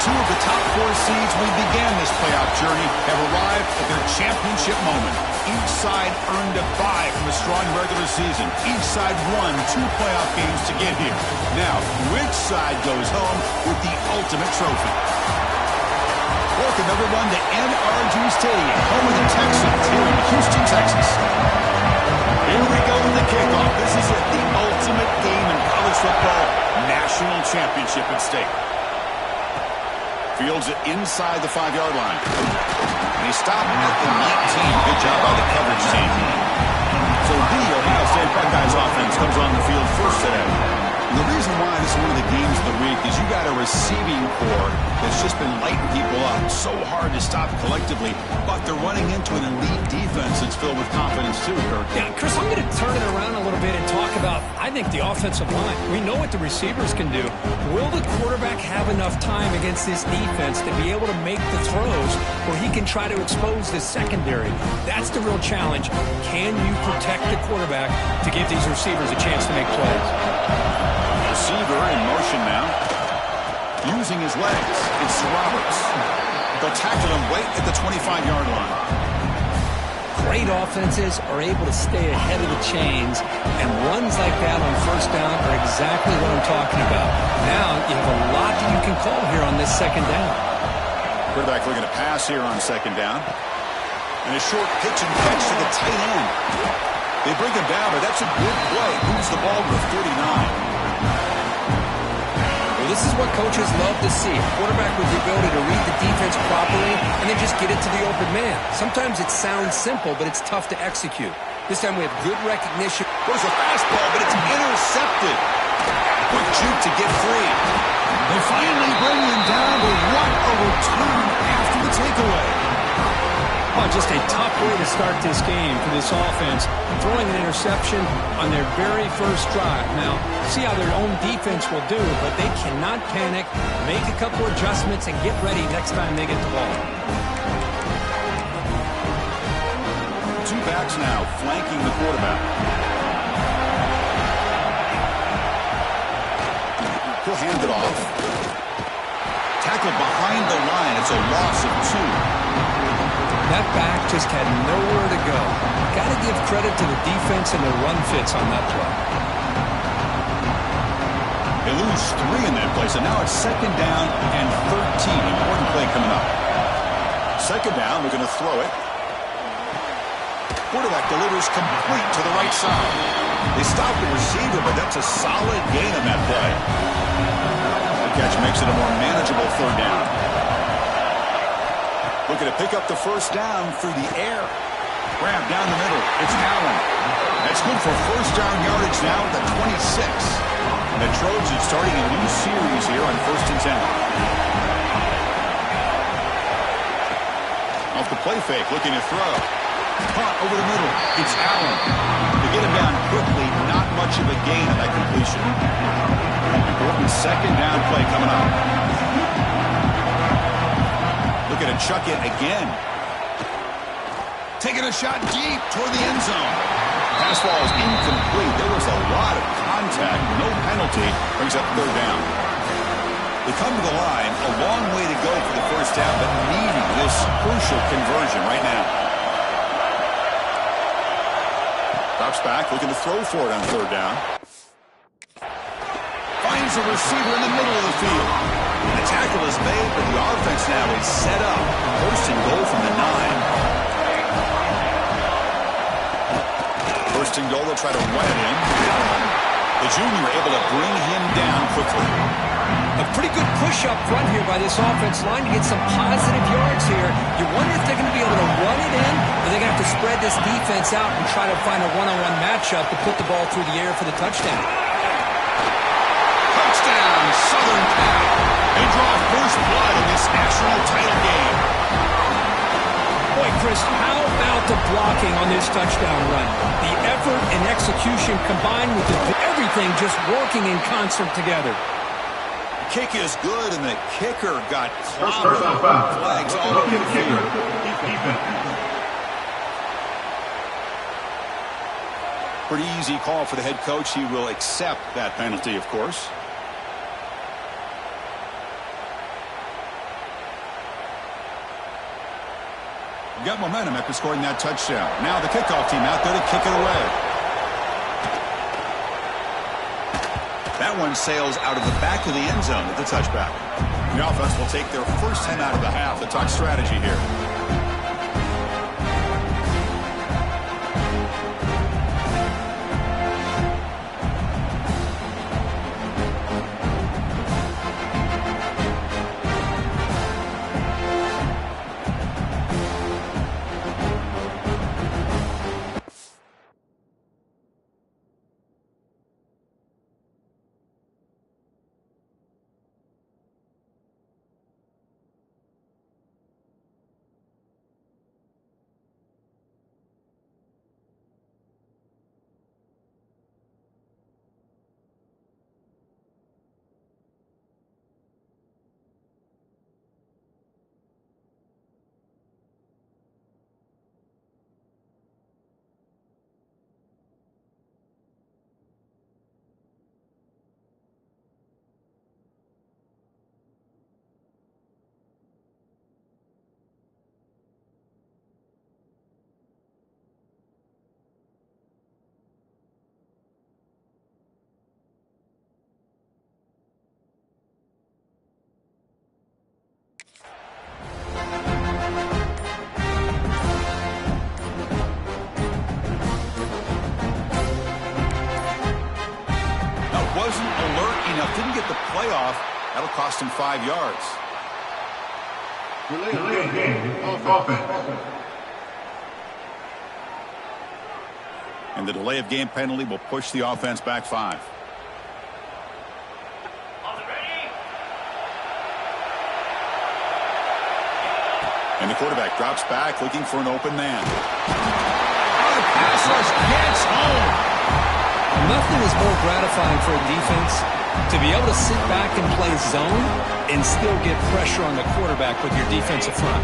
Two of the top four seeds we began this playoff journey have arrived at their championship moment. Each side earned a bye from a strong regular season. Each side won 2 playoff games to get here. Now, which side goes home with the ultimate trophy? Welcome, everyone, to NRG Stadium, home of the Texans, here in Houston, Texas. Here we go with the kickoff. This is it, the ultimate game in college football, national championship at stake. Fields it inside the 5-yard line. And he stopped at the 19. Good job by the coverage team. So the Ohio State Buckeyes offense comes on the field first today. And the reason why this is one of the games of the week is you got a receiving corps that's just been lighting people up. So hard to stop collectively, but they're running into an elite defense that's filled with confidence too, Kirk. Yeah, Chris, I'm going to turn it around a little bit and talk about, I think, the offensive line. We know what the receivers can do. Will the quarterback have enough time against this defense to be able to make the throws where he can try to expose the secondary? That's the real challenge. Can you protect the quarterback to give these receivers a chance to make plays? Receiver in motion now. Using his legs. It's Roberts. They'll tackle him right at the 25-yard line. Great offenses are able to stay ahead of the chains, and runs like that on first down are exactly what I'm talking about. Now you have a lot that you can call here on this second down. Quarterback looking to pass here on second down. And a short pitch and catch to the tight end. They bring him down, but that's a good play. Moves the ball to 39. This is what coaches love to see. A quarterback with the ability to read the defense properly and then just get it to the open man. Sometimes it sounds simple, but it's tough to execute. This time we have good recognition. There's a fastball, but it's intercepted. Quick juke to get free. They finally bring him down, but what a return after the takeaway. Oh, just a tough way to start this game for this offense. Throwing an interception on their very first drive. Now, see how their own defense will do, but they cannot panic, make a couple adjustments, and get ready next time they get the ball. 2 backs now flanking the quarterback. He'll hand it off. Tackled behind the line. It's a loss of 2. That back just had nowhere to go. Got to give credit to the defense and the run fits on that play. They lose 3 in that play, so now it's second down and 13. Important play coming up. Second down, we're going to throw it. Quarterback delivers complete to the right side. They stop the receiver, but that's a solid gain on that play. The catch makes it a more manageable third down. Looking to pick up the first down through the air. Grab down the middle. It's Allen. That's good for first down yardage now at the 26. And the Trojans starting a new series here on 1st and 10. Off the play fake, looking to throw. Punt over the middle. It's Allen. To get him down quickly, not much of a gain on that completion. Important second down play coming up. Looking to chuck it again. Taking a shot deep toward the end zone. Pass ball is incomplete. There was a lot of contact. No penalty. Brings up third down. They come to the line. A long way to go for the first down, but needing this crucial conversion right now. Drops back, looking to throw for it on third down. Finds a receiver in the middle of the field. The tackle is made, but the offense now is set up. First and goal from the 9. First and goal, they'll try to run it in. The junior able to bring him down quickly. A pretty good push up front here by this offense line to get some positive yards here. You wonder if they're going to be able to run it in, or they're going to have to spread this defense out and try to find a one-on-one matchup to put the ball through the air for the touchdown. Touchdown, Southern Cal. They draw first blood in this national title game. Boy, Chris, how about the blocking on this touchdown run? The effort and execution combined with everything just working in concert together. Kick is good, and the kicker got clobbered. Flags all over the field. Pretty easy call for the head coach. He will accept that penalty, of course. Got momentum after scoring that touchdown. Now the kickoff team out there to kick it away. That one sails out of the back of the end zone at the touchback. The offense will take their first 10 out of the half to talk strategy here. Wasn't alert enough, didn't get the playoff. That'll cost him 5 yards. And the delay of game penalty will push the offense back 5. And the quarterback drops back looking for an open man. The pass rush gets home. Nothing is more gratifying for a defense to be able to sit back and play zone and still get pressure on the quarterback with your defensive front.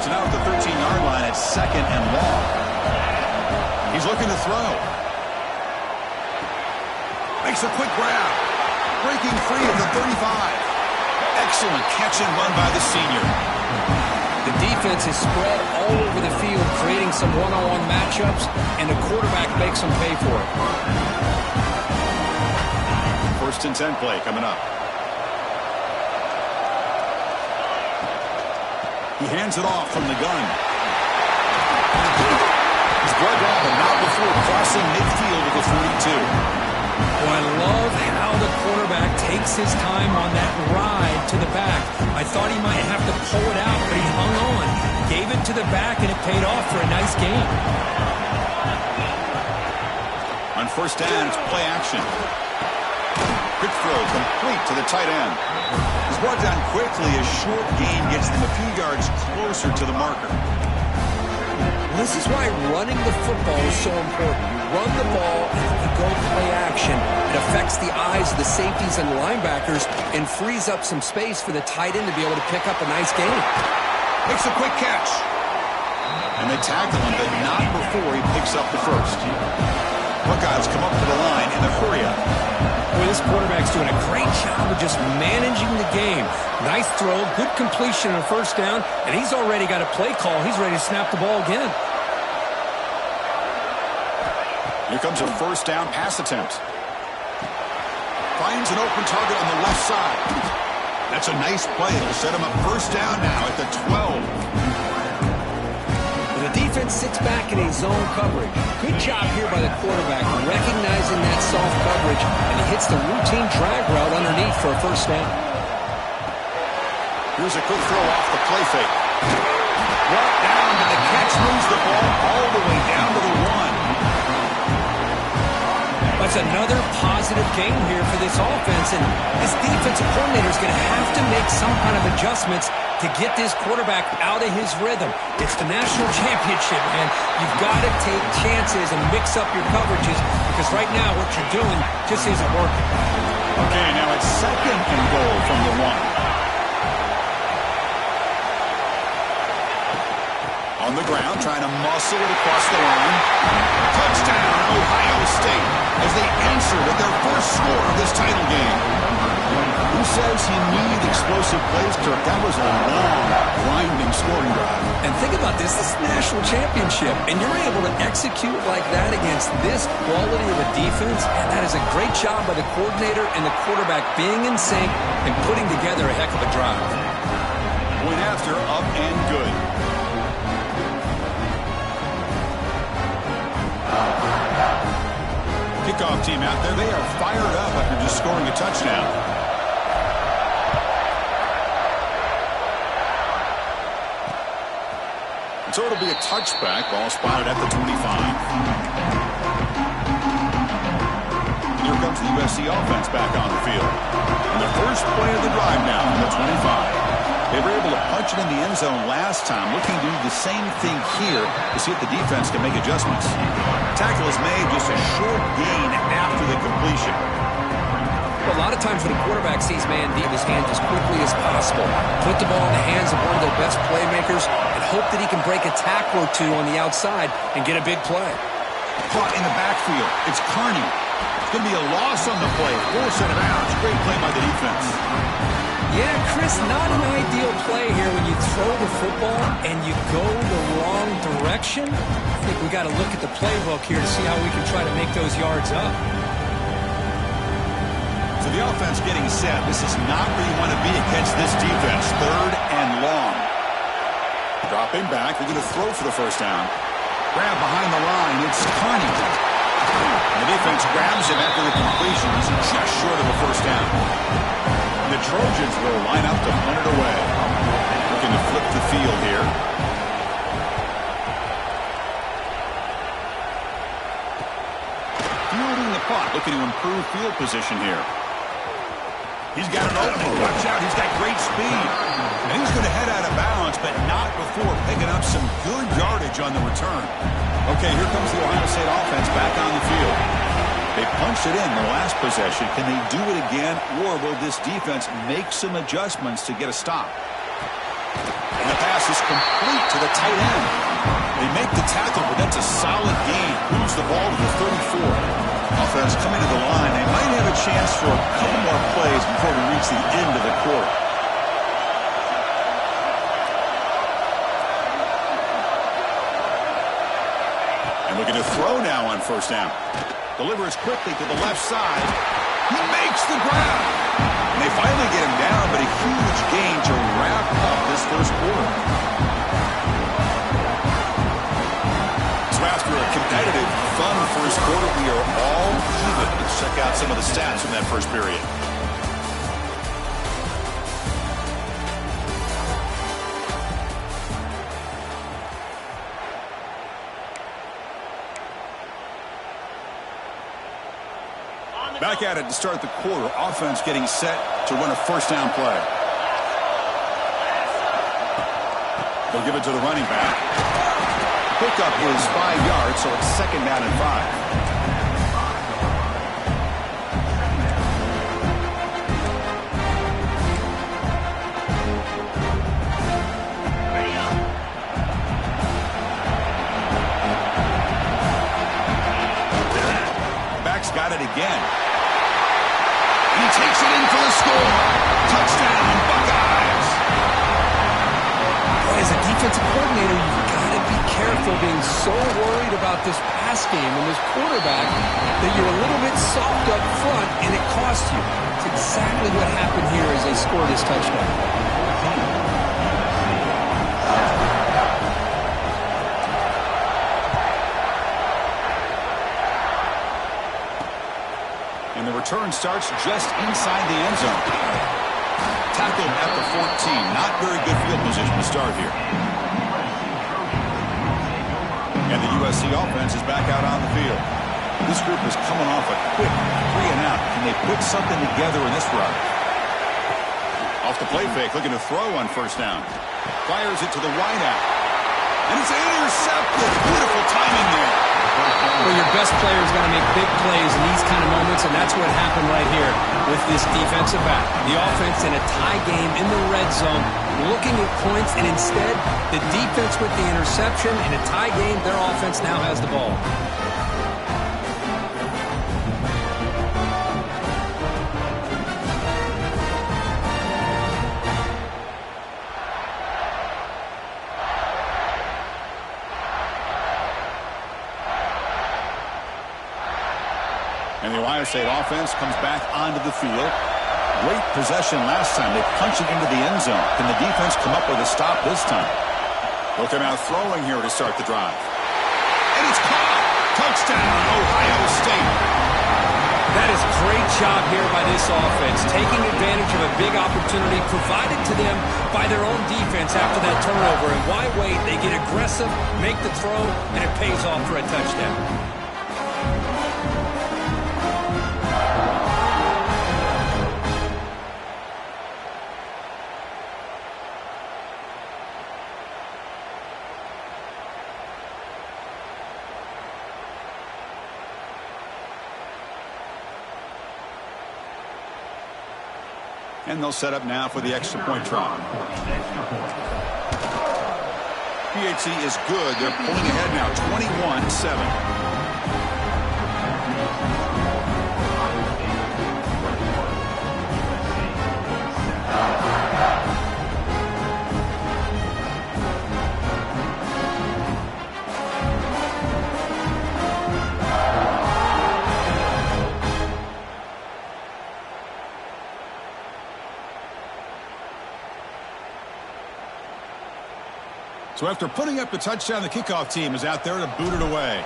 So now at the 13-yard line, it's 2nd and long. He's looking to throw. Makes a quick grab. Breaking free of the 35. Excellent catch and run by the senior. The defense is spread all over the field, creating some one-on-one matchups, and the quarterback makes them pay for it. 1st and 10 play coming up. He hands it off from the gun. He's brought down, but not before crossing midfield at the 42. Well, I love how the quarterback takes his time on that ride to the back. I thought he might have to pull it out, but he hung on, gave it to the back, and it paid off for a nice gain. On 1st down, it's play action. Quick throw complete to the tight end. He's brought down quickly. A short gain gets them a few yards closer to the marker. This is why running the football is so important. You run the ball, and if you go play action, it affects the eyes of the safeties and linebackers and frees up some space for the tight end to be able to pick up a nice gain. Makes a quick catch. And they tackle him, but not before he picks up the first. Buckeyes come up to the line in a hurry-up. Boy, this quarterback's doing a great job of just managing the game. Nice throw, good completion on 1st down, and he's already got a play call. He's ready to snap the ball again. Here comes a 1st down pass attempt. Finds an open target on the left side. That's a nice play. It'll set him up 1st down now at the 12. The defense sits back in a zone coverage. Good job here by the quarterback, recognizing that soft coverage, and he hits the routine drag route underneath for a 1st down. Here's a quick throw off the play fake. Brought down, and the catch moves the ball all the way down to the 1. That's another positive game here for this offense, and this defensive coordinator is going to have to make some kind of adjustments to get this quarterback out of his rhythm. It's the national championship, man. You've got to take chances and mix up your coverages, because right now what you're doing just isn't working. Okay, now it's 2nd and goal from the 1. On the ground, trying to muscle it across the line. Touchdown, Ohio State, as they answer with their first score of this title game. Who says you need explosive plays, Kirk? That was a long, grinding scoring drive. And think about this. This is a national championship, and you're able to execute like that against this quality of a defense, and that is a great job by the coordinator and the quarterback being in sync and putting together a heck of a drive. Point after, up and good. Kickoff team out there. They are fired up after just scoring a touchdown. So it'll be a touchback. Ball spotted at the 25. Here comes the USC offense back on the field. And the first play of the drive now on the 25. They were able to punch it in the end zone last time, looking to do the same thing here to see if the defense can make adjustments. Tackle is made, just a short gain after the completion. A lot of times when a quarterback sees man deep, his hands as quickly as possible. Put the ball in the hands of one of their best playmakers and hope that he can break a tackle or two on the outside and get a big play. Caught in the backfield. It's Carney. It's going to be a loss on the play. Force it out. Great play by the defense. Yeah, Chris, not an ideal play here when you throw the football and you go the wrong direction. I think we got to look at the playbook here to see how we can try to make those yards up. So the offense getting set. This is not where you want to be against this defense. Third and long. Dropping back. They're going to throw for the first down. Grab behind the line. It's Carney. And the defense grabs him after the completion. He's just short of a first down. And the Trojans will line up to punt it away. Looking to flip the field here. Fielding the punt. Looking to improve field position here. He's got an opening. Watch out. He's got great speed. And he's going to head out of bounds, but not before picking up some good yardage on the return. Okay, here comes the Ohio State offense back on the field. They punched it in the last possession. Can they do it again, or will this defense make some adjustments to get a stop? And the pass is complete to the tight end. They make the tackle, but that's a solid gain. Moves the ball to the 34. Offense coming to the line. They might have a chance for a couple more plays before we reach the end of the quarter. And looking to throw now on first down. Delivers quickly to the left side. He makes the grab. And they finally get him down, but a huge gain to wrap up this first quarter. So after a competitive, fun first quarter, we are all even. Let's check out some of the stats from that first period. Back at it to start the quarter. Offense getting set to run a first down play. They'll give it to the running back. Pickup is 5 yards, so it's second down and 5. Back's got it again. He takes it in for the score. Touchdown, Buckeyes. As a defensive coordinator, you've got to be careful being so worried about this pass game and this quarterback that you're a little bit soft up front and it costs you. It's exactly what happened here as they score this touchdown. And the return starts just inside the end zone. Tackled at the 14. Not very good field position to start here. And the USC offense is back out on the field. This group is coming off a quick 3-and-out. Can they put something together in this run? Off the play fake, looking to throw on first down. Fires it to the wideout. And it's intercepted. Beautiful timing there. Well, your best player is going to make big plays in these kind of moments, and that's what happened right here with this defensive back. The offense in a tie game in the red zone, looking at points, and instead, the defense with the interception. In a tie game, their offense now has the ball. And the Ohio State offense comes back onto the field. Great possession last time. They punch it into the end zone. Can the defense come up with a stop this time? Look, they're now throwing here to start the drive. And it's caught. Touchdown, Ohio State. That is a great job here by this offense, taking advantage of a big opportunity provided to them by their own defense after that turnover. And why wait? They get aggressive, make the throw, and it pays off for a touchdown. And they'll set up now for the extra point try. PHC is good. They're pulling ahead now, 21-7. So after putting up the touchdown, the kickoff team is out there to boot it away.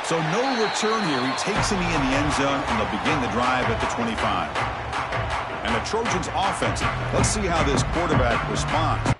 So no return here. He takes it in the end zone, and they'll begin the drive at the 25. And the Trojans offense. Let's see how this quarterback responds.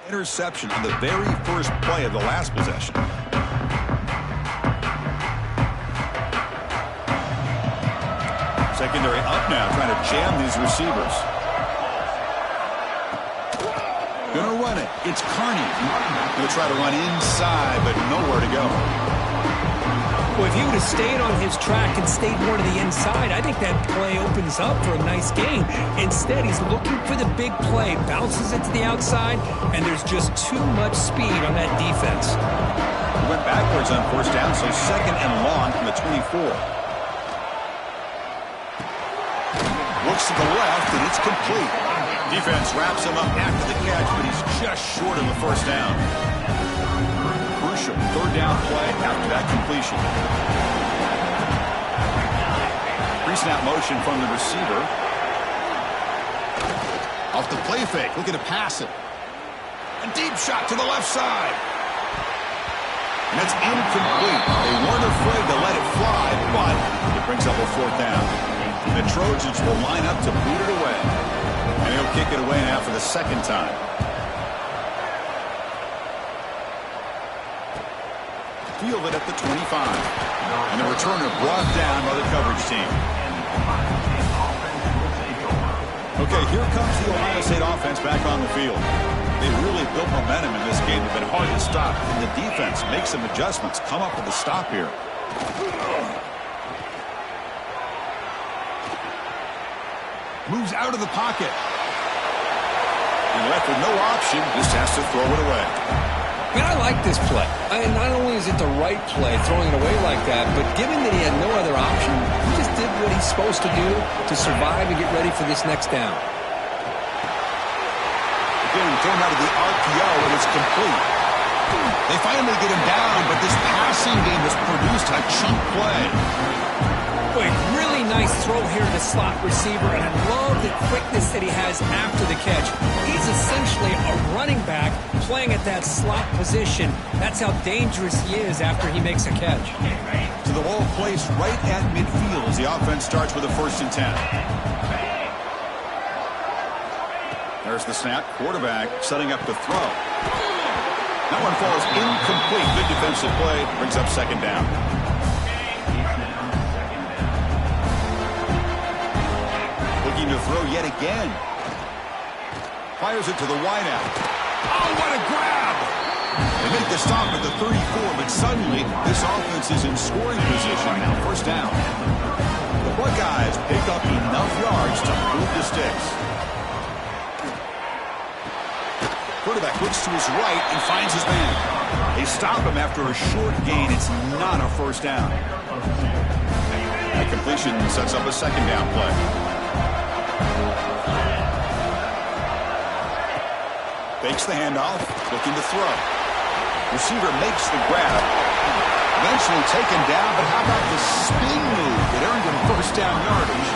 Interception on the very first play of the last possession. Secondary up now, trying to jam these receivers. Gonna run it. It's Carney. Gonna try to run inside, but nowhere to go. Well, if he would have stayed on his track and stayed more to the inside, I think that play opens up for a nice game. Instead, he's looking for the big play, bounces it to the outside, and there's just too much speed on that defense. He went backwards on first down, so second and long from the 24. Looks to the left, and it's complete. Defense wraps him up after the catch, but he's just short of the first down. Crucial third down play after that completion. Pre-snap motion from the receiver. Off the play fake, looking to pass it. A deep shot to the left side. And that's incomplete. They weren't afraid to let it fly, but it brings up a fourth down. The Trojans will line up to boot it away. And he'll kick it away now for the second time. Fielded at the 25. And the returner brought down by the coverage team. Okay, here comes the Ohio State offense back on the field. They really built momentum in this game. They've been hard to stop. And the defense makes some adjustments. Come up with a stop here. Moves out of the pocket. And left with no option. Just has to throw it away. Man, I like this play. Not only is it the right play, throwing it away like that, but given that he had no other option, he just did what he's supposed to do to survive and get ready for this next down. Again, thrown out of the RPO, and it's complete. They finally get him down, but this passing game has produced a chunk play. Boy, really nice throw here to the slot receiver, and I love the quickness that he has after the catch. He's essentially a running back playing at that slot position. That's how dangerous he is after he makes a catch. To the ball placed right at midfield as the offense starts with a 1st and 10. There's the snap. Quarterback setting up the throw. That one falls incomplete. Good defensive play. Brings up second down. looking to throw yet again. Fires it to the wideout. Oh, what a grab! They make the stop at the 34, but suddenly this offense is in scoring position. Now first down. The Buckeyes pick up enough yards to move the sticks. Quarterback looks to his right and finds his man. They stop him after a short gain. It's not a first down. That completion sets up a second down play. Fakes the handoff, looking to throw. Receiver makes the grab. Eventually taken down, but how about the spin move that earned him first down yardage?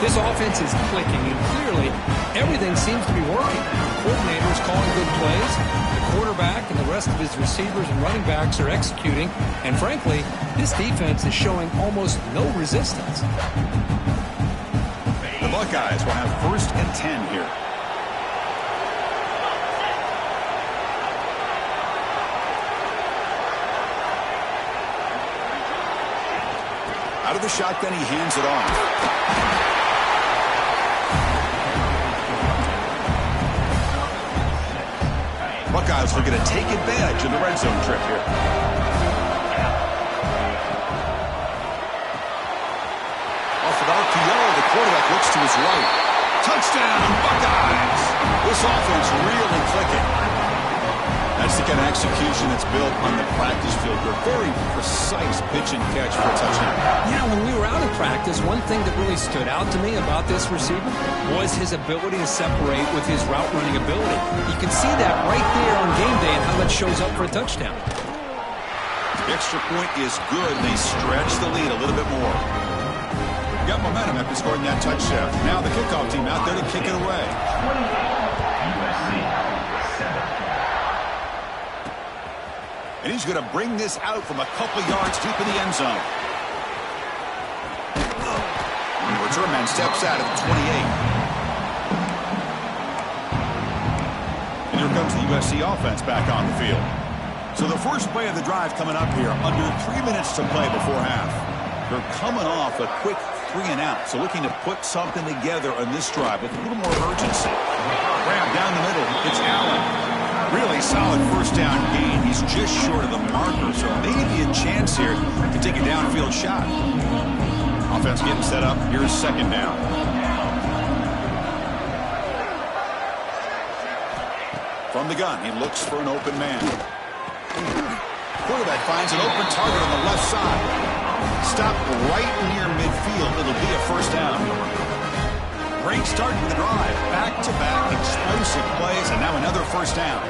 This offense is clicking, and clearly everything seems to be working. The coordinator is calling good plays. The quarterback and the rest of his receivers and running backs are executing. And frankly, this defense is showing almost no resistance. The Buckeyes will have 1st and 10 here. Out of the shotgun, he hands it off. Buckeyes are going to take advantage of the red zone trip here. Off of RPO, the quarterback looks to his right. Touchdown, Buckeyes! This offense really clicking. That's the kind of execution that's built on the practice field. A very precise pitch and catch for a touchdown. Yeah, when we were out of practice, one thing that really stood out to me about this receiver was his ability to separate with his route running ability. You can see that right there on game day and how that shows up for a touchdown. The extra point is good. They stretch the lead a little bit more. Got momentum after scoring that touchdown. Now the kickoff team out there to kick it away. And he's going to bring this out from a couple yards deep in the end zone. And the return man steps out at the 28. And here comes the USC offense back on the field. So the first play of the drive coming up here, under 3 minutes to play before half. They're coming off a quick 3 and out, so looking to put something together on this drive with a little more urgency. Grab down the middle. It's Allen. Really solid first down gain. He's just short of the marker, so maybe a chance here to take a downfield shot. Offense getting set up. Here's second down. From the gun, he looks for an open man. Quarterback finds an open target on the left side. Stopped right near midfield. It'll be a first down. Great start to the drive. Back-to-back explosive plays, and now another first down.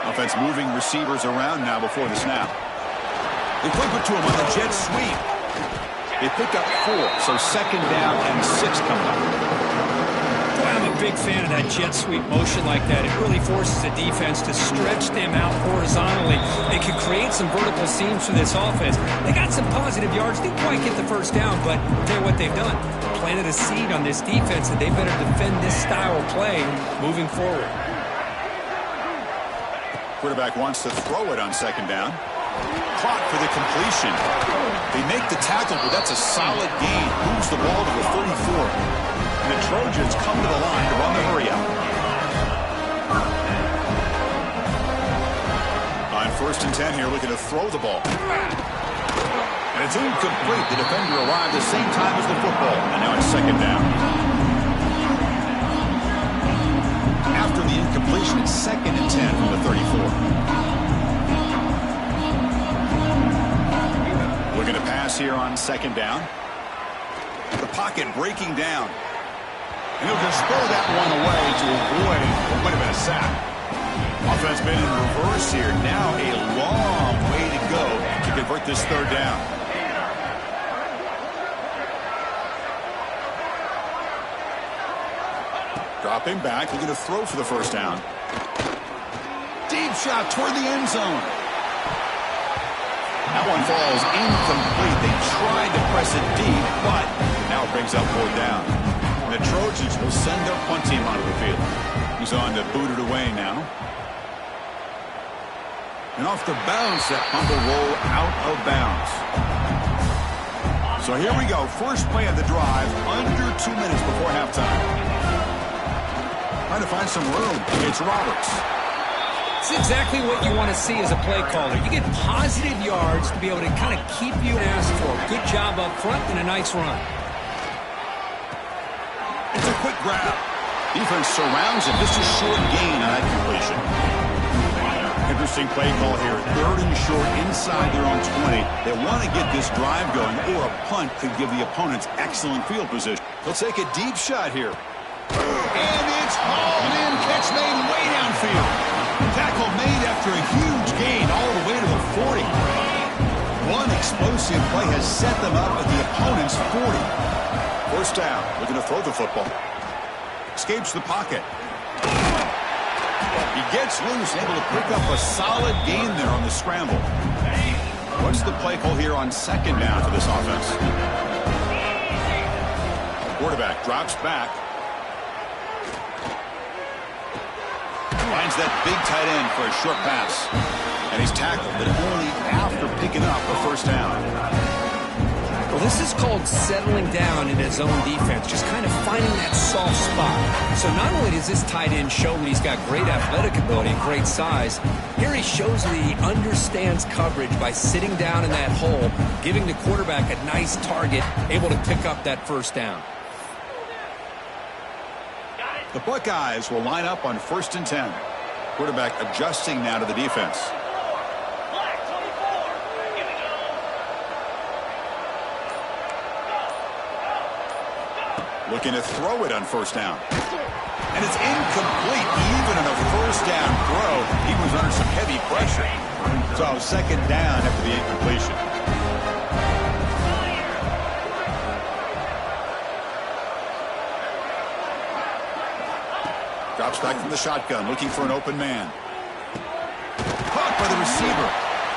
Offense moving receivers around now before the snap. They flip it to him on the jet sweep. They pick up 4, so second down and 6 coming up. Boy, I'm a big fan of that jet sweep motion like that. It really forces the defense to stretch them out horizontally. They can create some vertical seams for this offense. They got some positive yards. Didn't quite get the first down, but I'll tell you what they've done. Planted a seed on this defense, and they better defend this style of play moving forward. Quarterback wants to throw it on second down. Caught for the completion. They make the tackle, but that's a solid gain. Moves the ball to the 34. And the Trojans come to the line to run the hurry out. On 1st and 10 here, looking to throw the ball. And it's incomplete. The defender arrived at the same time as the football. And now it's second down. After the incompletion, it's 2nd and 10 from the 34. Looking to pass here on second down. The pocket breaking down. And he'll just throw that one away to avoid what might have been a sack. Offense been in reverse here. Now a long way to go to convert this third down. Dropping back, looking to throw for the first down. Deep shot toward the end zone. That one falls incomplete. They tried to press it deep, but now it brings up 4th down. And the Trojans will send their punt team onto the field. He's on to boot it away now. And off the bounce, that punt will roll out of bounds. So here we go. First play of the drive, under 2 minutes before halftime. Trying to find some room. It's Roberts. It's exactly what you want to see as a play caller. You get positive yards to be able to kind of keep you and ask for a good job up front and a nice run. It's a quick grab. Defense surrounds him. Just a short gain on that completion. Interesting play call here. 3rd and short inside their own 20. They want to get this drive going, or a punt could give the opponents excellent field position. They'll take a deep shot here. And it's hauled in. Catch made way downfield. Tackle made after a huge gain all the way to the 40. One explosive play has set them up at the opponent's 40. First down, looking to throw the football. Escapes the pocket. He gets loose, able to pick up a solid gain there on the scramble. What's the play call here on 2nd down for this offense? Quarterback drops back. Finds that big tight end for a short pass. And he's tackled, but only after picking up a first down. Well, this is called settling down in his own defense, just kind of finding that soft spot. So not only does this tight end show that he's got great athletic ability and great size, here he shows that he understands coverage by sitting down in that hole, giving the quarterback a nice target, able to pick up that first down. The Buckeyes will line up on 1st and 10. Quarterback adjusting now to the defense. Looking to throw it on 1st down. And it's incomplete. Even in a 1st down throw, he was under some heavy pressure. So 2nd down after the incompletion. Drops back from the shotgun, looking for an open man. Caught by the receiver.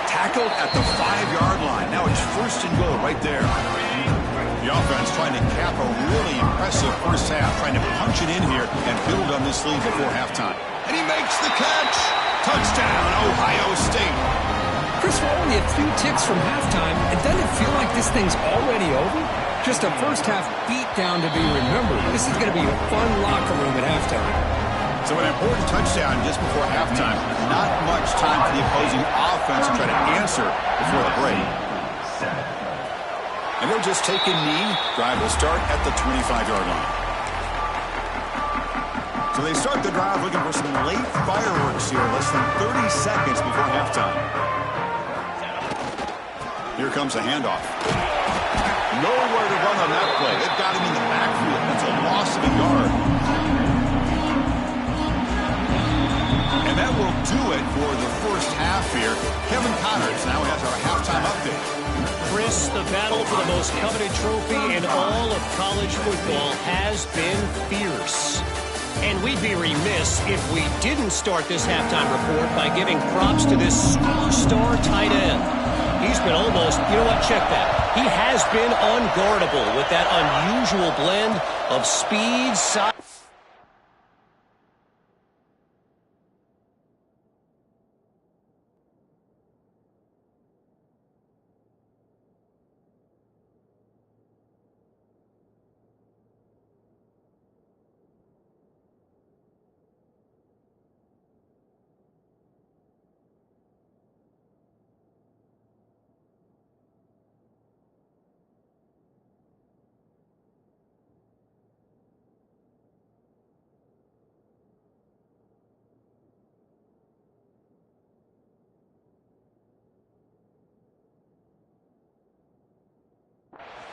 Tackled at the 5-yard line. Now it's 1st and goal right there. The offense trying to cap a really impressive first half, trying to punch it in here and build on this lead before halftime. And he makes the catch. Touchdown, Ohio State. Chris, we're only a few ticks from halftime. It doesn't feel like this thing's already over. Just a first half beatdown to be remembered. This is going to be a fun locker room at halftime. So an important touchdown just before halftime. Not much time for the opposing offense to try to answer before the break. And they'll just take a knee. Drive will start at the 25-yard line. So they start the drive looking for some late fireworks here, less than 30 seconds before halftime. Here comes a handoff. Nowhere to run on that play. They've got him in the backfield. That's a loss of a yard. And that will do it for the first half here. Kevin Connors now has our halftime update. Chris, the battle for the most coveted trophy in all of college football has been fierce. And we'd be remiss if we didn't start this halftime report by giving props to this superstar tight end. He's been almost, you know what, check that. He has been unguardable with that unusual blend of speed, size.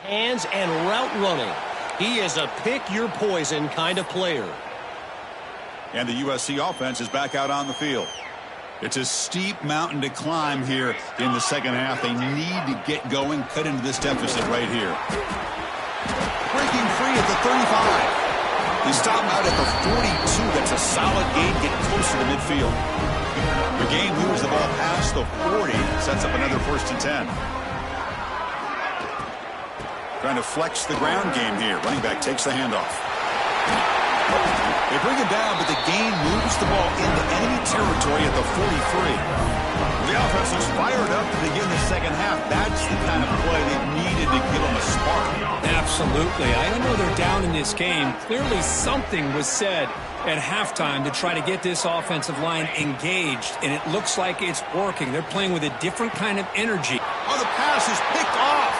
Hands and route running. He is a pick-your-poison kind of player. And the USC offense is back out on the field. It's a steep mountain to climb here in the second half. They need to get going, cut into this deficit right here. Breaking free at the 35. They stop out at the 42. That's a solid gain, get closer to midfield. The game moves the ball past the 40, sets up another 1st and 10. Trying to flex the ground game here. Running back takes the handoff. They bring him down, but the gain moves the ball into enemy territory at the 43. The offense was fired up to begin the second half. That's the kind of play they needed to give them a spark. Absolutely. I know they're down in this game. Clearly something was said at halftime to try to get this offensive line engaged, and it looks like it's working. They're playing with a different kind of energy. Oh, the pass is picked off.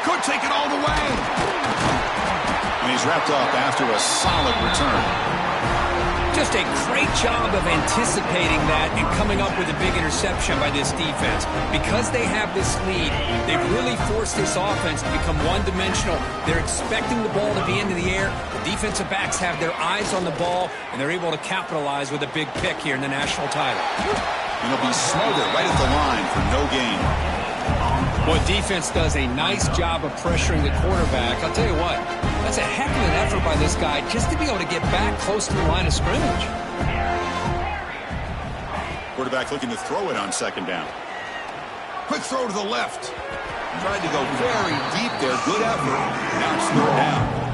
Could take it all the way. And he's wrapped up after a solid return. Just a great job of anticipating that and coming up with a big interception by this defense. Because they have this lead, they've really forced this offense to become one-dimensional. They're expecting the ball to be into the air. The defensive backs have their eyes on the ball, and they're able to capitalize with a big pick here in the national title. And he'll be smothered right at the line for no gain. Well, defense does a nice job of pressuring the quarterback. I'll tell you what, that's a heck of an effort by this guy just to be able to get back close to the line of scrimmage. Quarterback looking to throw it on second down. Quick throw to the left. Tried to go very deep there. Good effort. Now it's third down.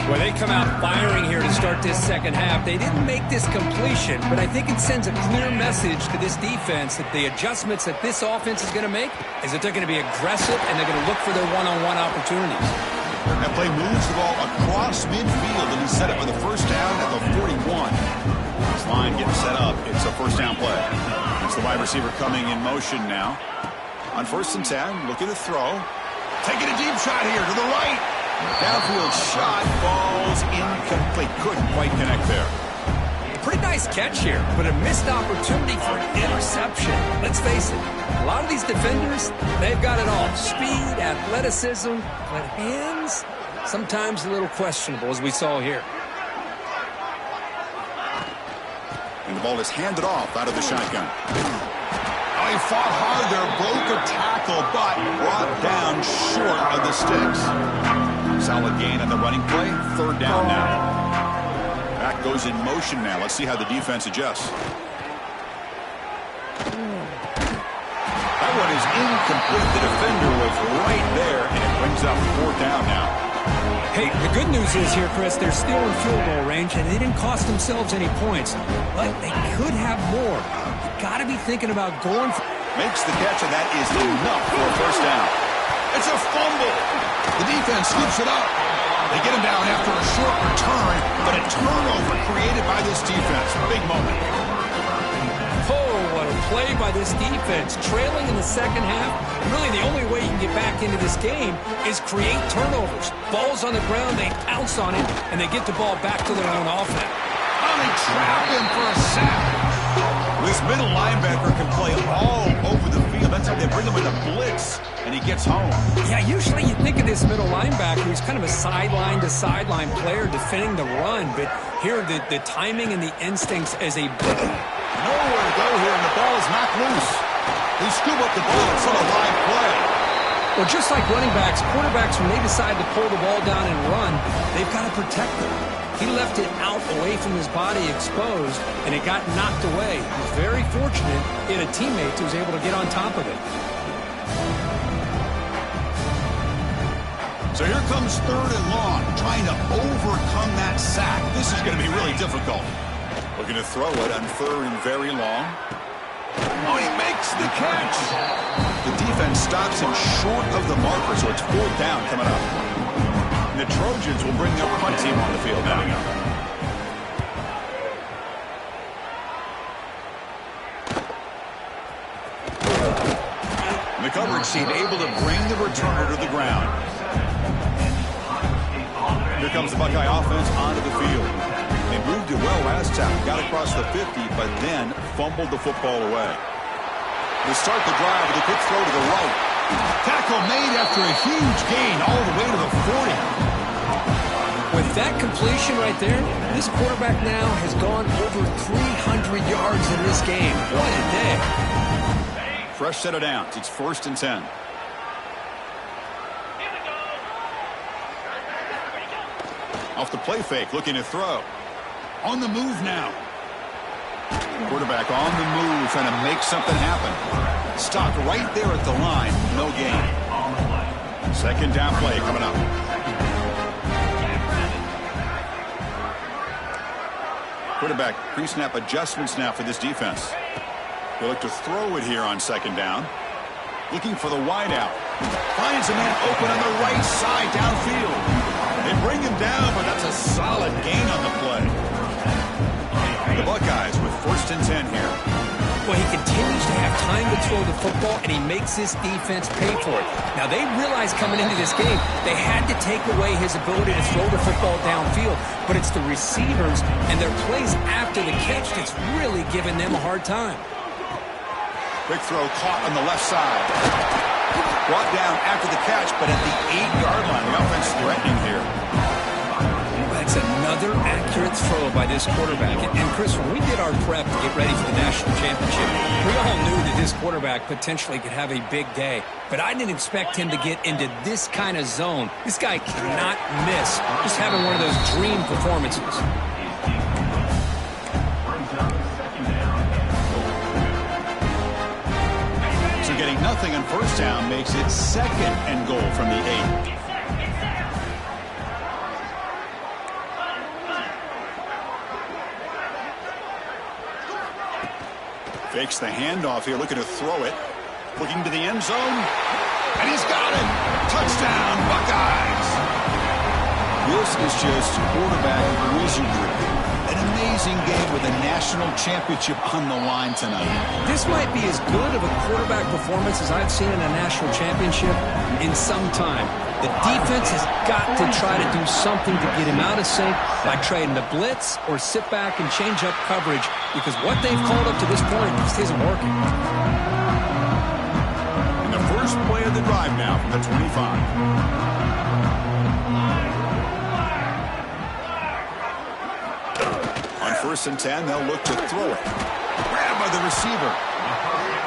Well, they come out firing here to start this second half. They didn't make this completion, but I think it sends a clear message to this defense that the adjustments that this offense is going to make is that they're going to be aggressive and they're going to look for their one-on-one opportunities. That play moves the ball across midfield and he's set up for the first down at the 41. This line getting set up. It's a first down play. It's the wide receiver coming in motion now. On 1st and 10, looking to throw. Taking a deep shot here to the right. Downfield shot, falls incomplete. Couldn't quite connect there. Pretty nice catch here, but a missed opportunity for an interception. Let's face it, a lot of these defenders, they've got it all. Speed, athleticism, but hands, sometimes a little questionable, as we saw here. And the ball is handed off out of the shotgun. Oh, he fought hard there, broke a tackle, but brought down short of the sticks. Solid gain on the running play. Third down now. Back goes in motion now. Let's see how the defense adjusts. That one is incomplete. The defender was right there, and it brings up fourth down now. Hey, the good news is here, Chris, they're still in field goal range, and they didn't cost themselves any points. But they could have more. You got to be thinking about going for... Makes the catch, and that is enough for a first down. It's a fumble. The defense scoops it up. They get him down after a short return, but a turnover created by this defense. Big moment. Oh, what a play by this defense. Trailing in the second half. Really, the only way you can get back into this game is create turnovers. Ball's on the ground, they pounce on it, and they get the ball back to their own offense. Oh, they trap him for a sack. This middle linebacker can play all over the field. That's how they bring him in the blitz, and he gets home. Yeah, usually you think of this middle linebacker who's kind of a sideline-to-sideline player defending the run, but here the timing and the instincts as a... Nowhere to go here, and the ball is knocked loose. They scoop up the ball. It's on a live play. Well, just like running backs, quarterbacks, when they decide to pull the ball down and run, they've got to protect them. He left it out away from his body exposed, and it got knocked away. He was very fortunate he had a teammate who was able to get on top of it. So here comes third and long, trying to overcome that sack. This is going to be really difficult. Looking to throw it on third and very long. Oh, he makes the catch. The defense stops him short of the marker, so it's fourth down coming up. And the Trojans will bring their punt team on the field now. And the coverage team able to bring the returner to the ground. Here comes the Buckeye offense onto the field. They moved it well last time, got across the 50, but then fumbled the football away. They start the drive with a quick throw to the right. Tackle made after a huge gain all the way to the 40. With that completion right there, this quarterback now has gone over 300 yards in this game. What a day. Fresh set of downs. It's 1st and 10. Off the play fake, looking to throw. On the move now. Quarterback on the move, trying to make something happen. Stopped right there at the line. No gain. Second down play coming up. Quarterback pre-snap adjustments now for this defense. They look to throw it here on second down. Looking for the wide out. Finds a man open on the right side downfield. They bring him down, but that's a solid gain on the play. The Buckeyes with 1st and 10 here. Well, he continues to have time to throw the football, and he makes this defense pay for it. Now, they realized coming into this game they had to take away his ability to throw the football downfield, but it's the receivers and their plays after the catch that's really giving them a hard time. Quick throw caught on the left side. Brought down after the catch, but at the 8-yard line. The offense threatening here. That's another accurate throw by this quarterback. And Chris, when we did our prep to get ready for the national championship, we all knew that this quarterback potentially could have a big day. But I didn't expect him to get into this kind of zone. This guy cannot miss. Just having one of those dream performances. So getting nothing on first down makes it 2nd and goal from the 8. Fakes the handoff here, looking to throw it. Looking to the end zone. And he's got it. Touchdown, Buckeyes. This is just quarterback wizardry. An amazing game with a national championship on the line tonight. This might be as good of a quarterback performance as I've seen in a national championship in some time. The defense has got to try to do something to get him out of sync by trading the blitz or sit back and change up coverage, because what they've called up to this point just isn't working. And the first play of the drive now from the 25. On 1st and 10, they'll look to throw it. Grabbed by the receiver.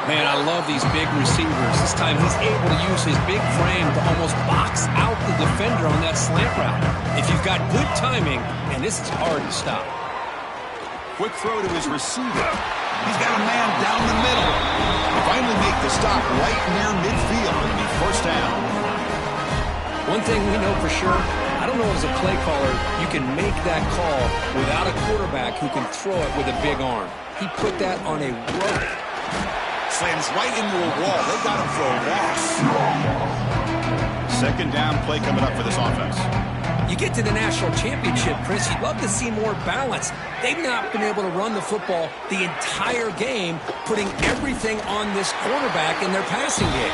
Man, I love these big receivers. This time he's able to use his big frame to almost box out the defender on that slant route. If you've got good timing, and this is hard to stop. Quick throw to his receiver. He's got a man down the middle. Finally make the stop right near midfield. It'll be 1st down. One thing we know for sure, I don't know as a play caller, you can make that call without a quarterback who can throw it with a big arm. He put that on a rope. Slams right into a wall. They got him for a loss. 2nd down play coming up for this offense. You get to the national championship, Chris, you'd love to see more balance. They've not been able to run the football the entire game, putting everything on this quarterback in their passing game.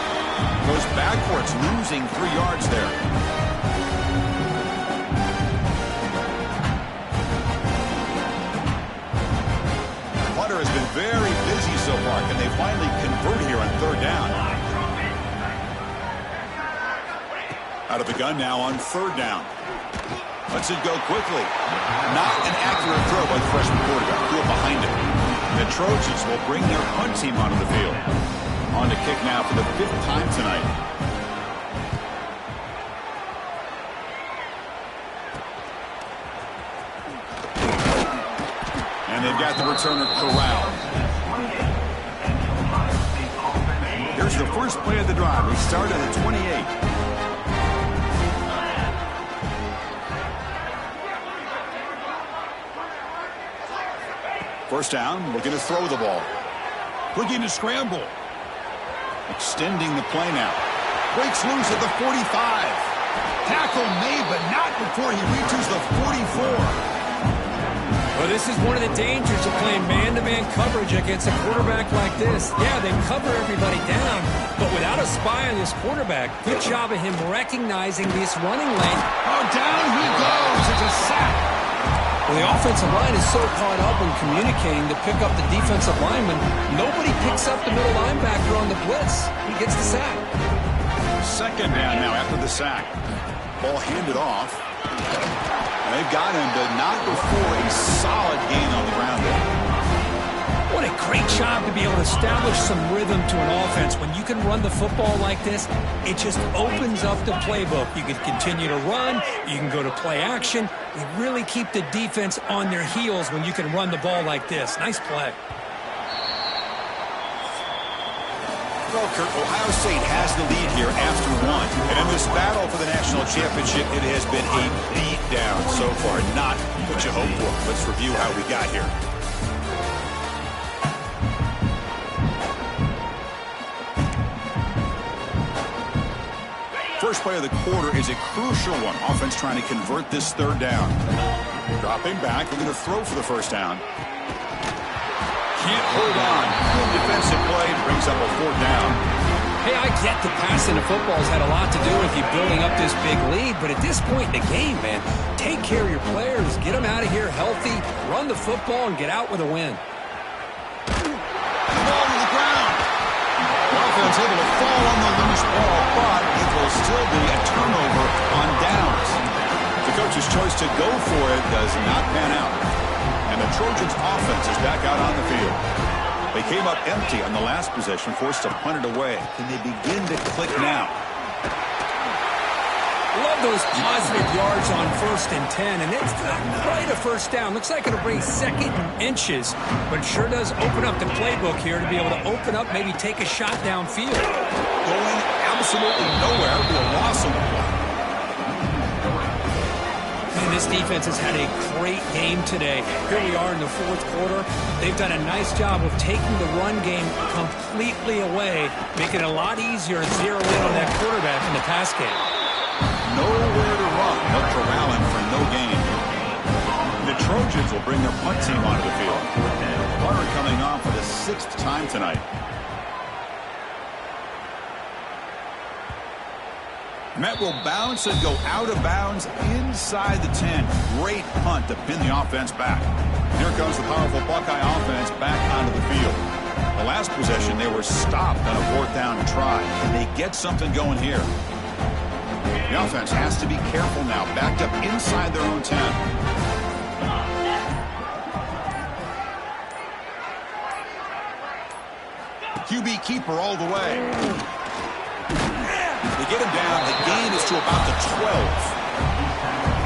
Goes backwards, losing 3 yards there. Hunter has been very busy so far. Can they finally convert here on 3rd down? Out of the gun now on 3rd down. Lets it go quickly. Not an accurate throw by the freshman quarterback. Threw it behind him. The Trojans will bring their punt team onto the field. On to kick now for the 5th time tonight. And they've got the returner corralled. Here's the first play of the drive. We start at the 28. First down, looking to throw the ball. Looking to scramble. Extending the play now. Breaks loose at the 45. Tackle made, but not before he reaches the 44. Well, this is one of the dangers of playing man-to-man coverage against a quarterback like this. Yeah, they cover everybody down, but without a spy on this quarterback, good job of him recognizing this running lane. Oh, down he goes. It's a sack. Well, the offensive line is so caught up in communicating to pick up the defensive lineman, nobody picks up the middle linebacker on the blitz. He gets the sack. 2nd down now after the sack. Ball handed off. And they've got him, but not before a solid gain on the ground there. What a great job to be able to establish some rhythm to an offense. When you can run the football like this, it just opens up the playbook. You can continue to run. You can go to play action. You really keep the defense on their heels when you can run the ball like this. Nice play. Well, Kurt, Ohio State has the lead here after one. And in this battle for the national championship, it has been a beatdown so far. Not what you hoped for. Let's review how we got here. First play of the quarter is a crucial one. Offense trying to convert this third down. Dropping back. We're going to throw for the first down. Can't hold on. Good defensive play. Brings up a fourth down. Hey, I get the passing of football has had a lot to do with you building up this big lead, but at this point in the game, man, take care of your players. Get them out of here healthy. Run the football and get out with a win. The ball to the ground. The offense able to fall on the loose ball, but it will still be a turnover on downs. The coach's choice to go for it does not pan out. And the Trojans' offense is back out on the field. They came up empty on the last possession, forced to punt it away. Can they begin to click now? Love those positive yards on 1st and 10, and it's not quite a first down. Looks like it'll bring second and inches, but sure does open up the playbook here to be able to open up, maybe take a shot downfield. Going absolutely nowhere. It'll be a loss on the play. Man, this defense has had a great game today. Here we are in the fourth quarter. They've done a nice job of taking the run game completely away, making it a lot easier to zero in on that quarterback in the pass game. Nowhere to run. They'll corral him for no gain. The Trojans will bring their punt team onto the field. Hunter coming on for the 6th time tonight. Met will bounce and go out of bounds inside the 10. Great punt to pin the offense back. Here comes the powerful Buckeye offense back onto the field. The last possession, they were stopped on a 4th down try. Can they get something going here? The offense has to be careful now. Backed up inside their own 10. QB keeper all the way. They get him down. The gain is to about the 12.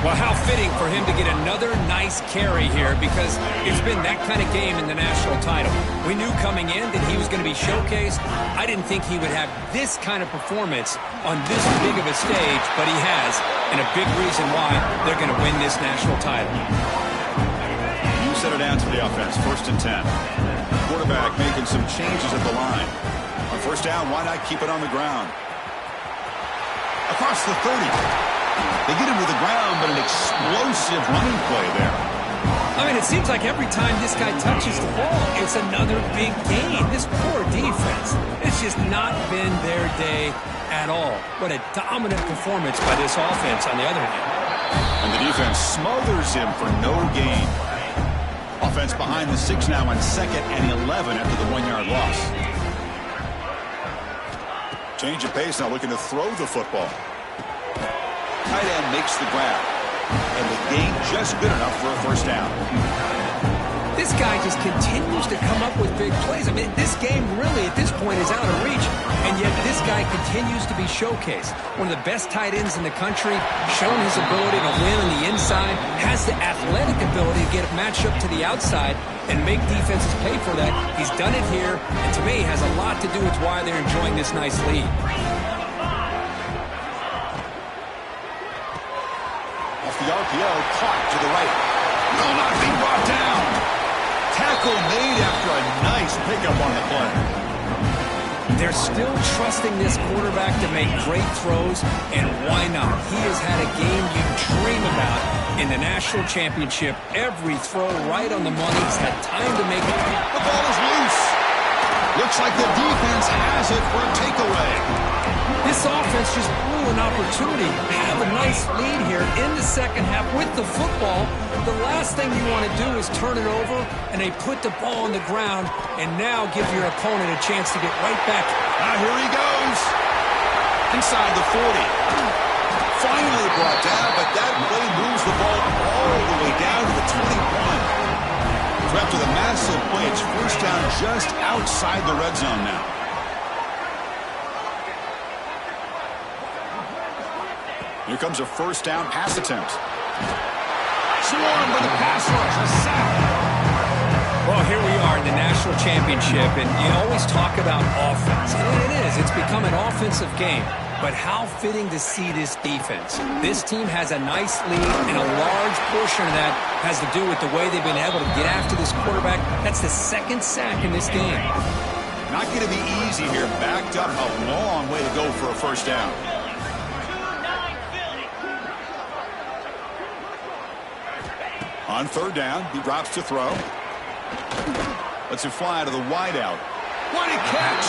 Well, how fitting for him to get another nice carry here, because it's been that kind of game in the national title. We knew coming in that he was going to be showcased. I didn't think he would have this kind of performance on this big of a stage, but he has, and a big reason why they're going to win this national title. You set it down to the offense, 1st and 10. Quarterback making some changes at the line. On 1st down, why not keep it on the ground? Across the 30. They get him to the ground, but an explosive running play there. I mean, it seems like every time this guy touches the ball, it's another big gain. This poor defense, it's just not been their day at all. What a dominant performance by this offense on the other hand. And the defense smothers him for no gain. Offense behind the 6 now on 2nd and 11 after the 1-yard loss. Change of pace now, looking to throw the football. Tight end makes the grab. And the gain just good enough for a 1st down. This guy just continues to come up with big plays. I mean, this game really at this point is out of reach, and yet this guy continues to be showcased. One of the best tight ends in the country, shown his ability to win on the inside, has the athletic ability to get matched up to the outside and make defenses pay for that. He's done it here, and to me has a lot to do with why they're enjoying this nice lead. Off the RPO, caught to the right. Will not be brought down. Tackle made after a nice pickup on the play. They're still trusting this quarterback to make great throws, and why not? He has had a game you dream about in the national championship. Every throw right on the money. He's had time to make it. The ball is loose. Looks like the defense has it for a takeaway. This offense just blew an opportunity. Have a nice lead here in the second half with the football. The last thing you want to do is turn it over, and they put the ball on the ground, and now give your opponent a chance to get right back. Now here he goes. Inside the 40. Finally brought down, but that play moves the ball all the way down to the 21. So after the massive play, it's 1st down just outside the red zone now. Here comes a 1st down pass attempt. Swarmed by the pass rush. A sack. Well, here we are. are in the national championship, and you always talk about offense. And it is. It's become an offensive game. But how fitting to see this defense. This team has a nice lead, and a large portion of that has to do with the way they've been able to get after this quarterback. That's the second sack in this game. Not going to be easy here. Backed up, a long way to go for a first down. On third down, he drops to throw. Lets it fly to the wideout. What a catch!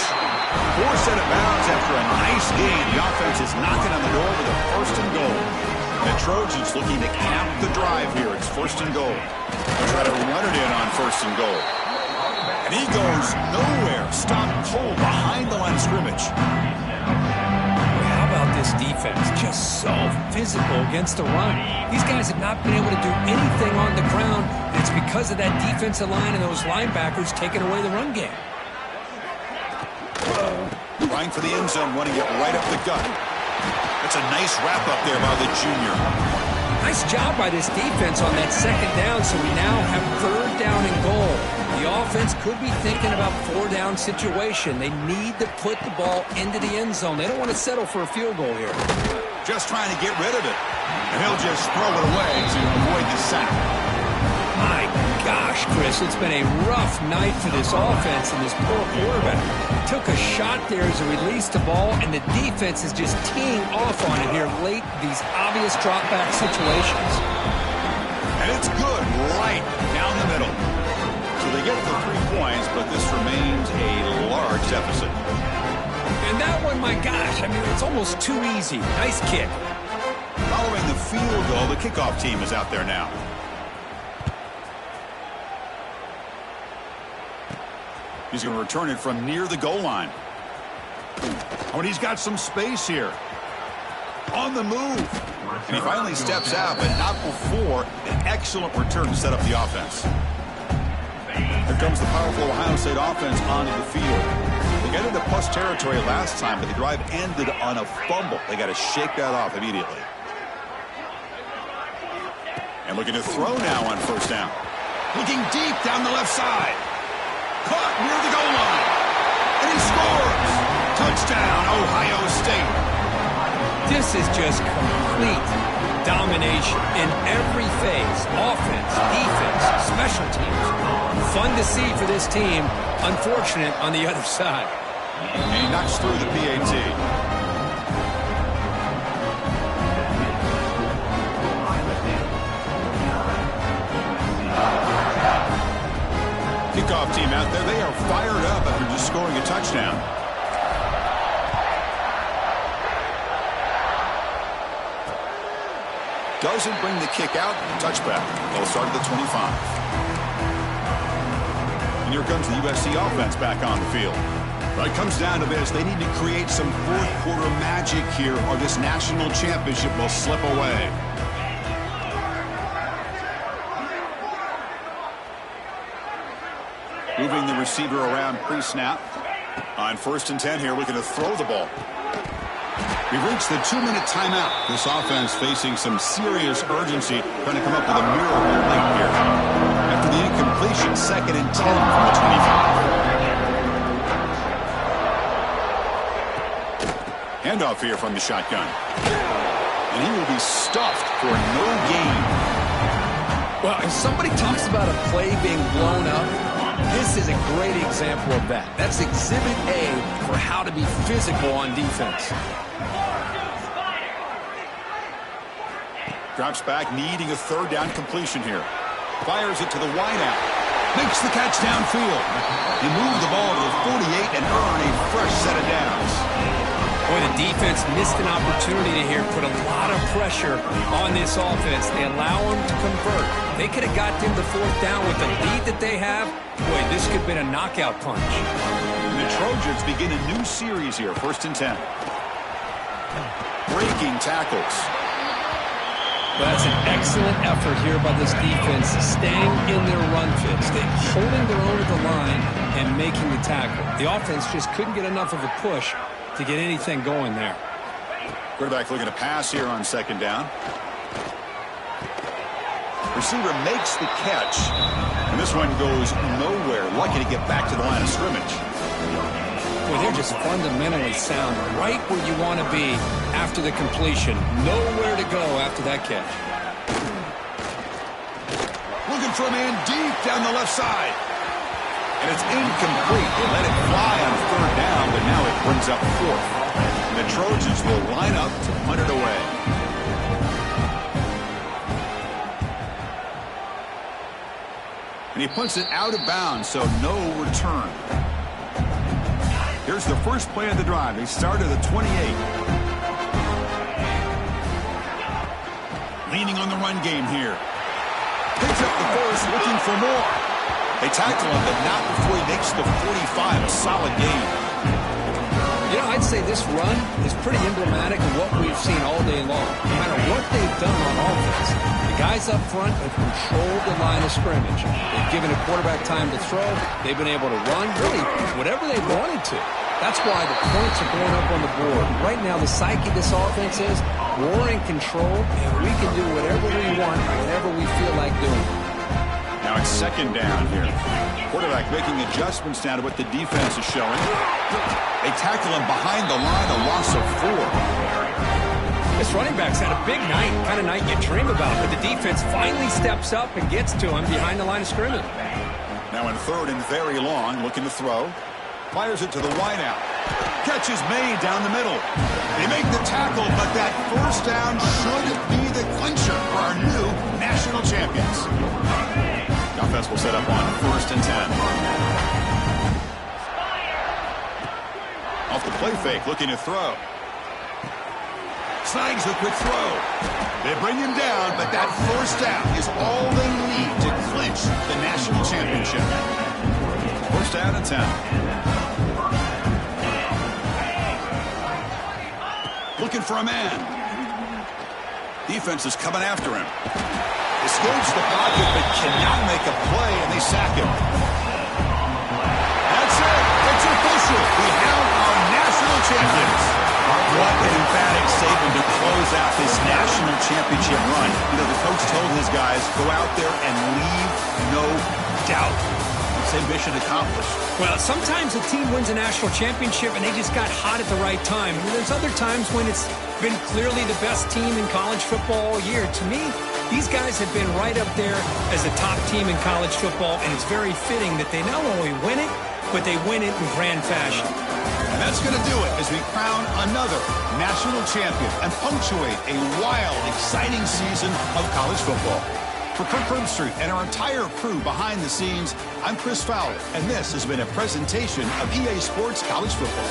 Forced out of bounds after a nice gain. The offense is knocking on the door with a first and goal. The Trojans looking to cap the drive here. It's first and goal. They'll try to run it in on first and goal. And he goes nowhere. Stopped cold behind the line of scrimmage. How about this defense? Just so physical against the run. These guys have not been able to do anything on the ground. And it's because of that defensive line and those linebackers taking away the run game. Trying for the end zone, running it right up the gut. That's a nice wrap up there by the junior. Nice job by this defense on that second down, so we now have third down and goal. The offense could be thinking about four-down situation. They need to put the ball into the end zone. They don't want to settle for a field goal here. Just trying to get rid of it. And he'll just throw it away to avoid the sack. My gosh, Chris, it's been a rough night for this offense and this poor quarterback. Took a shot there as he released the ball, and the defense is just teeing off on it here late, these obvious drop-back situations. And it's good right down the middle. So they get the 3 points, but this remains a large deficit. And that one, my gosh, I mean, it's almost too easy. Nice kick. Following the field goal, the kickoff team is out there now. He's going to return it from near the goal line. Oh, and he's got some space here. On the move. And he finally steps out, but not before an excellent return to set up the offense. Here comes the powerful Ohio State offense onto the field. They got into plus territory last time, but the drive ended on a fumble. They got to shake that off immediately. And looking to throw now on first down. Looking deep down the left side. Caught near the goal line. And he scores. Touchdown, Ohio State. This is just complete domination in every phase. Offense, defense, special teams. Fun to see for this team. Unfortunate on the other side. And he knocks through the PAT. Kickoff team out there. They are fired up after just scoring a touchdown. Doesn't bring the kick out. Touchback. They'll start at the 25. And here comes the USC offense back on the field. But it comes down to this. They need to create some fourth quarter magic here, or this national championship will slip away. Moving the receiver around pre-snap. On 1st and 10 here, looking to throw the ball. We've reached the 2-minute timeout. This offense facing some serious urgency, trying to come up with a miracle late here. After the incompletion, 2nd and 10 from the 25. Handoff here from the shotgun. And he will be stuffed for no gain. Well, if somebody talks about a play being blown up, this is a great example of that. That's Exhibit A for how to be physical on defense. Drops back, needing a 3rd down completion here. Fires it to the wideout. Makes the catch downfield. He moved the ball to the 48 and earned a fresh set of downs. Boy, the defense missed an opportunity to here put a lot of pressure on this offense. They allow them to convert. They could have got them to 4th down with the lead that they have. Boy, this could have been a knockout punch. And the Trojans begin a new series here, 1st and 10. Breaking tackles. Well, that's an excellent effort here by this defense, staying in their run fits. They're holding their own at the line and making the tackle. The offense just couldn't get enough of a push to get anything going there. Quarterback looking to pass here on 2nd down. Receiver makes the catch. And this one goes nowhere. Lucky to get back to the line of scrimmage. Well, they're just fundamentally sound, right where you want to be after the completion. Nowhere to go after that catch. Looking for a man deep down the left side. And it's incomplete. They let it fly on third down, but now it brings up fourth. And the Trojans will line up to punt it away. And he punts it out of bounds, so no return. Here's the first play of the drive. They start at the 28. Leaning on the run game here. Picks up the first, looking for more. They tackle him, but not before he makes the 45. A solid gain. You know, I'd say this run is pretty emblematic of what we've seen all day long. No matter what they've done on offense, the guys up front have controlled the line of scrimmage. They've given a quarterback time to throw. They've been able to run, really, whatever they wanted to. That's why the points are going up on the board. Right now, the psyche of this offense is we're in control, and we can do whatever we want, whenever we feel like doing. Now it's second down here. Quarterback making adjustments down to what the defense is showing. They tackle him behind the line, a loss of 4. This running back's had a big night, kind of night you dream about, but the defense finally steps up and gets to him behind the line of scrimmage. Now in third and very long, looking to throw. Fires it to the wideout. Catch is made down the middle. They make the tackle, but that first down should be the clincher for our new national champions. The offense will set up on 1st and 10. Off the play fake, looking to throw. Snags the quick throw. They bring him down, but that first down is all they need to clinch the national championship. 1st down and 10. Looking for a man. Defense is coming after him. Escapes the pocket, but cannot make a play, and they sack him. That's it. It's official. We have our national champions. What an emphatic statement to close out this national championship run. You know, the coach told his guys, go out there and leave no doubt. Same mission accomplished. Well, sometimes a team wins a national championship and they just got hot at the right time. And there's other times when it's been clearly the best team in college football all year. To me, these guys have been right up there as a top team in college football, and it's very fitting that they not only win it, but they win it in grand fashion. And that's going to do it as we crown another national champion and punctuate a wild, exciting season of college football. For Kirk Herbstreit and our entire crew behind the scenes, I'm Chris Fowler, and this has been a presentation of EA Sports College Football.